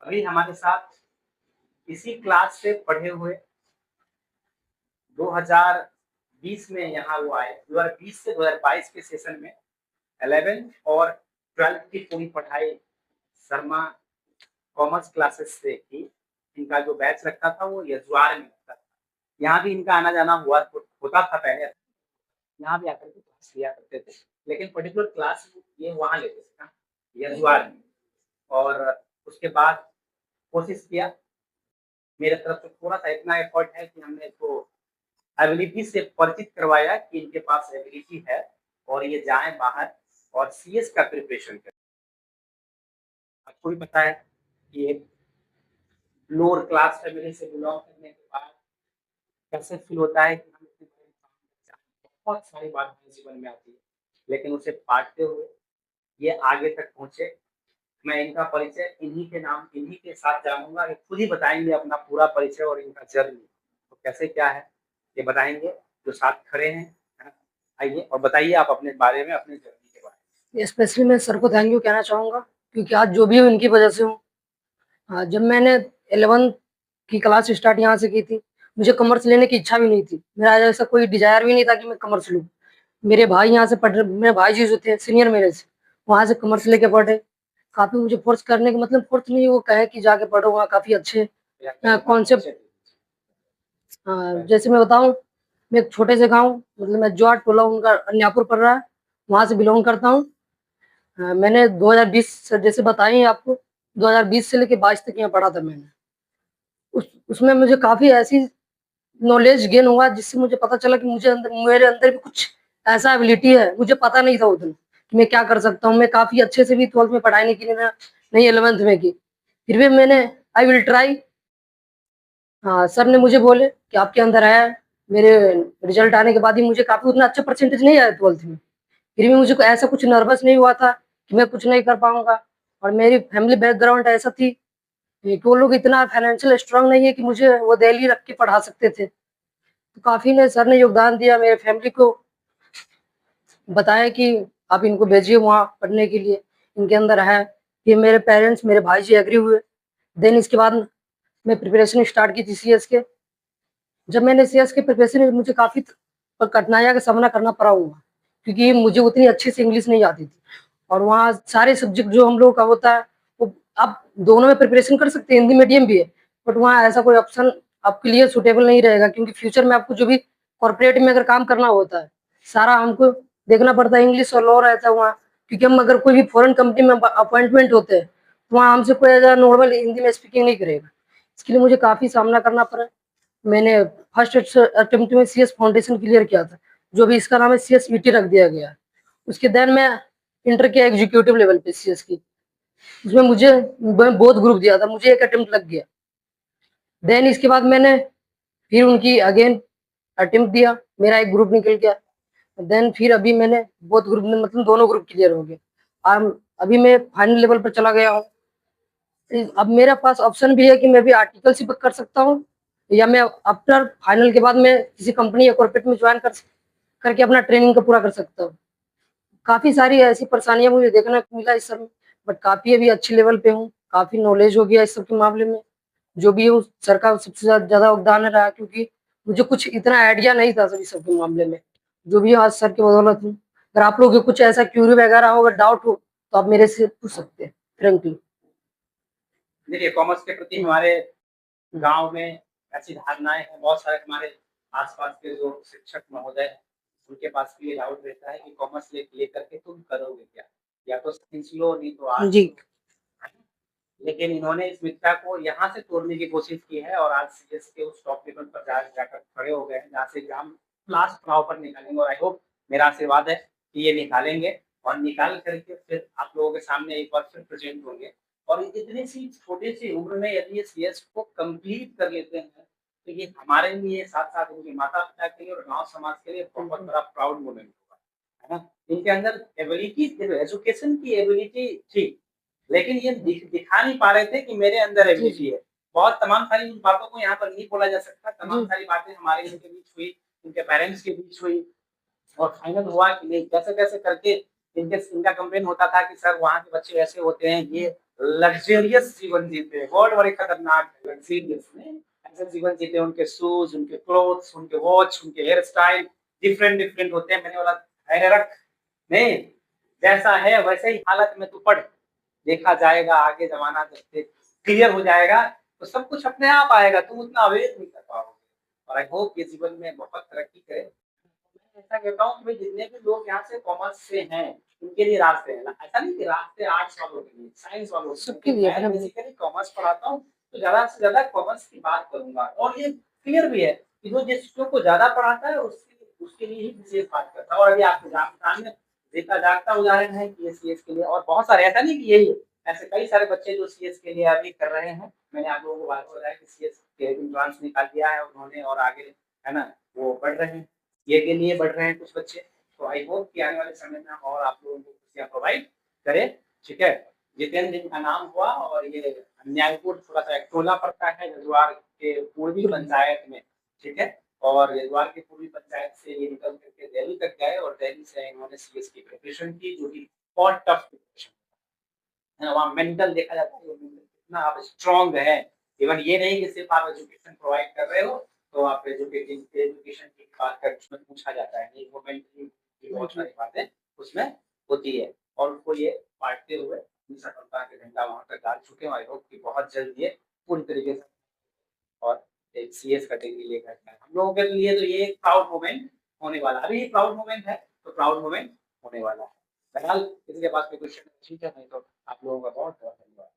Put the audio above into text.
अभी हमारे साथ इसी क्लास से पढ़े हुए 2020 में यहाँ वो आए, 2020 से 2022 के सेशन में 11th और 12th की पूरी पढ़ाई शर्मा कॉमर्स क्लासेस से की। इनका जो बैच लगता था वो यजवार में लगता था। यहाँ भी इनका आना जाना होता था पहले, यहाँ भी आकर के क्लास लिया करते थे, लेकिन पर्टिकुलर क्लास ये वहाँ लेते थे ना, यजवार में। और उसके बाद कोशिश किया, मेरे तरफ से थोड़ा सा इतना एफर्ट है कि हमने इसको एबिलिटी से परिचित करवाया कि इनके पास एबिलिटी है और ये जाएं बाहर और सीएस का प्रिपरेशन करें। आपको भी पता है कि एक लोअर क्लास फैमिली से बिलोंग करने के बाद कैसे फील होता है कि हम इतने बड़े इंसान हैं, बहुत सारी बाधाएं जीवन में आती है, लेकिन उसे पाटते हुए ये आगे तक पहुंचे। मैं इनका परिचय इन्हीं के नाम इन्हीं के साथ जानूंगा, ये खुद ही बताएंगे अपना पूरा परिचय और इनका जर्नी तो कैसे क्या है ये बताएंगे, जो साथ खड़े हैं, है ना? आइए और बताइए आप अपने बारे में, अपने जर्नी के बारे में। स्पेशली मैं सर को थैंक यू कहना चाहूँगा, क्योंकि आज जो भी हूँ इनकी वजह से हूँ। जब मैंने 11th की क्लास स्टार्ट यहाँ से की थी, मुझे कॉमर्स लेने की इच्छा भी नहीं थी। मेरा ऐसा कोई डिज़ायर भी नहीं था कि मैं कॉमर्स लूँ। मेरे भाई यहाँ से पढ़ रहे, मेरे भाई जी जो थे सीनियर मेरे से, वहाँ से कॉमर्स लेके पढ़े। काफ़ी मुझे फ़ोर्स करने का मतलब फ़ोर्स नहीं, वो कहे कि जाके पढ़ो, वहाँ काफ़ी अच्छे में कॉन्सेप्ट। जैसे मैं बताऊँ, मैं एक छोटे से गाँव, मतलब मैं जॉट टोला उनका अन्यापुर पड़ रहा है, वहाँ से बिलॉन्ग करता हूँ। मैंने 2020 से, जैसे बताई आपको, 2020 से लेके 22 तक यहाँ पढ़ा था मैंने। उसमें मुझे काफ़ी ऐसी नॉलेज गेन हुआ जिससे मुझे पता चला कि मेरे अंदर भी कुछ ऐसा एबिलिटी है, मुझे पता नहीं था उतना कि मैं क्या कर सकता हूँ। मैं काफ़ी अच्छे से भी 12th में पढ़ाई नहीं की, नहीं 11th में की, फिर भी मैंने आई विल ट्राई। हाँ, सर ने मुझे बोले कि आपके अंदर है। मेरे रिजल्ट आने के बाद ही मुझे काफ़ी उतना अच्छा परसेंटेज नहीं आया 12th में, फिर भी मुझे ऐसा कुछ नर्वस नहीं हुआ था कि मैं कुछ नहीं कर पाऊँगा। और मेरी फैमिली बैकग्राउंड ऐसा थी कि वो लोग इतना फाइनेंशियल स्ट्रांग नहीं है कि मुझे वो दिल्ली रख के पढ़ा सकते थे। तो काफ़ी ने सर ने योगदान दिया, मेरे फैमिली को बताया कि आप इनको भेजिए वहाँ पढ़ने के लिए, इनके अंदर है। फिर मेरे पेरेंट्स, मेरे भाई जी एग्री हुए। देन इसके बाद मैं प्रिपरेशन स्टार्ट की थी सीएस के। जब मैंने सीएस के प्रिपरेशन में मुझे काफ़ी कठिनाइयों का सामना करना पड़ा हुआ, क्योंकि मुझे उतनी अच्छे से इंग्लिश नहीं आती थी। और वहाँ सारे सब्जेक्ट जो हम लोगों का होता है, वो आप दोनों में प्रिपरेशन कर सकते हैं, हिंदी मीडियम भी है, बट वहाँ ऐसा कोई ऑप्शन आपके लिए सूटेबल नहीं रहेगा, क्योंकि फ्यूचर में आपको जो भी कॉर्पोरेट में अगर काम करना होता है, सारा हमको देखना पड़ता है, इंग्लिश और लॉ रहता है वहाँ। क्योंकि हम अगर कोई भी फॉरेन कंपनी में अपॉइंटमेंट होते हैं, तो वहाँ हमसे कोई ऐसा नॉर्मल हिंदी में स्पीकिंग नहीं करेगा। इसके लिए मुझे काफ़ी सामना करना पड़ा। मैंने फर्स्ट अटेम्प्ट में सीएस फाउंडेशन क्लियर किया था, जो भी इसका नाम है सीएसईटी रख दिया गया है। उसके देन मैं इंटर किया एग्जीक्यूटिव लेवल पे सीएस की, उसमें मुझे बोथ ग्रुप दिया था, मुझे एक अटेम्प्ट लग गया। देन इसके बाद मैंने फिर उनकी अगेन अटेम्प्ट दिया, मेरा एक ग्रुप निकल गया। देन फिर अभी मैंने बोथ ग्रुप में, मतलब दोनों ग्रुप क्लियर हो गए। अभी मैं फाइनल लेवल पर चला गया हूँ। अब मेरे पास ऑप्शन भी है कि मैं भी आर्टिकल शिप कर सकता हूँ, या मैं आफ्टर फाइनल के बाद मैं किसी कंपनी या कॉर्पोरेट में ज्वाइन करके अपना ट्रेनिंग को पूरा कर सकता हूँ। काफ़ी सारी ऐसी परेशानियाँ मुझे देखने को मिला इस समय, बट काफ़ी अभी अच्छे लेवल पे हूँ, काफ़ी नॉलेज हो गया इस सब के मामले में। जो भी है सर का सबसे ज़्यादा योगदान रहा, क्योंकि मुझे कुछ इतना आइडिया नहीं था सभी सब के मामले में। जो भी आज सर की बदौलत हूँ। अगर आप लोगों के कुछ ऐसा क्यूरी वगैरह हो, अगर डाउट हो, तो आप मेरे से पूछ सकते हैं फ्रेंकली। देखिए, कॉमर्स के प्रति हमारे गांव में ऐसी धारणाएं हैं, बहुत सारे हमारे आसपास के जो शिक्षक महोदय हैं, उनके पास भी ये डाउट रहता है कि कॉमर्स लेकर के तुम करोगे क्या, या तो साइंस लो नहीं तो आर्ट्स जी। लो, है ना? लेकिन इन्होंने इस मिथ्या को यहाँ से तोड़ने की कोशिश की है और आज सीएस के उस टॉप लेवल पर जाकर खड़े हो गए हैं, जहाँ से एग्जाम लास्ट पड़ाव पर निकालेंगे। और आई होप, मेरा आशीर्वाद है कि ये निकालेंगे और निकाल करके फिर आप लोगों के सामने एक बार फिर प्रेजेंट होंगे। और इतनी सी छोटी सी उम्र में यदि ये सीएस को कंप्लीट कर लेते हैं, तो ये हमारे लिए, साथ साथ उनके माता पिता के लिए और गांव समाज के लिए बहुत बड़ा प्राउड मोमेंट होगा, है ना? इनके अंदर एबिलिटी, एजुकेशन की एबिलिटी थी, लेकिन ये दिखा नहीं पा रहे थे कि मेरे अंदर एबिलिटी है। बहुत तमाम सारी उन बातों को यहाँ पर नहीं बोला जा सकता, तमाम सारी बातें हमारे इनके बीच हुई, इनके पेरेंट्स के बीच हुई, और फाइनल हुआ कि नहीं, कैसे कैसे करके इनका कंप्लेन होता था कि सर वहाँ के बच्चे ऐसे होते हैं, ये लग्जरियस जीवन जीते, वर्ड बड़े खतरनाक है, लग्जरियस में ऐसा जीवन जीते, उनके शूज, उनके क्लोथ्स, उनके वॉच, उनके हेयर स्टाइल डिफरेंट डिफरेंट होते हैं। मैंने बोला अरे रख नहीं, जैसा है वैसे ही हालत में तू पढ़, देखा जाएगा आगे जमाना जब क्लियर हो जाएगा तो सब कुछ अपने आप आएगा, तुम उतना अवेयर नहीं कर पाओगे। और आई होप ये जीवन में बहुत तरक्की करे। मैं ऐसा कहता हूँ कि भाई जितने भी लोग यहाँ से कॉमर्स से हैं उनके लिए रास्ते हैं ना, ऐसा नहीं कि रास्ते आर्ट्स वालों के लिए, साइंस वालों के सबके लिए। लिए मैं अपने बेसिकली कॉमर्स पढ़ाता हूँ तो ज्यादा से ज्यादा कॉमर्स की बात करूंगा, और ये क्लियर भी है कि जो जिस चीजों को ज्यादा पढ़ाता है उसके लिए ही विशेष बात करता है। और अभी आपके सामने देखा जागता उदाहरण है कि ये सीएस के लिए, और बहुत सारे, ऐसा नहीं कि यही है, ऐसे कई सारे बच्चे जो सीएस के लिए अभी कर रहे हैं। मैंने आप लोगों को बात बताया कि सीएस के एंट्रेंस निकाल दिया है उन्होंने, और आगे है ना वो बढ़ रहे हैं, ये के लिए बढ़ रहे हैं कुछ बच्चे। तो आई होप कि आने वाले समय में हम और आप लोगों को खुशियाँ प्रोवाइड करें। ठीक है, जितेंद्र जिनका नाम हुआ, और ये न्यायपुर थोड़ा सा एक टोला पड़ता है जजुआर के पूर्वी पंचायत में। ठीक है, और जजुआर की पूर्वी पंचायत से ये निकल करके दिल्ली तक गए, और दिल्ली से इन्होंने सीएस की प्रिपरेशन की, जो कि बहुत टफ प्रिपरेशन है। वहाँ मेंटल देखा जाता है कितना आप स्ट्रॉन्ग है। इवन ये नहीं कि सिर्फ आप एजुकेशन प्रोवाइड कर रहे हो तो आप एजुकेशन की बात कर उसमें पूछा जाता है, नहीं वो मेंटली बहुत सारी बातें उसमें होती है। और उनको ये बांटते हुए अपनी सफलता के झंडा वहां तक डाल चुके हैं। आई होप कि बहुत जल्द ये पूरी तरीके से और एक सीएस का डिग्री लेकर के हम लोगों के लिए तो ये एक प्राउड मोमेंट होने वाला, अभी ये प्राउड मोमेंट है तो प्राउड मोमेंट होने वाला है। बहरहाल किसी के पास कोई क्वेश्चन ठीक है, नहीं तो आप लोगों का बहुत बहुत धन्यवाद।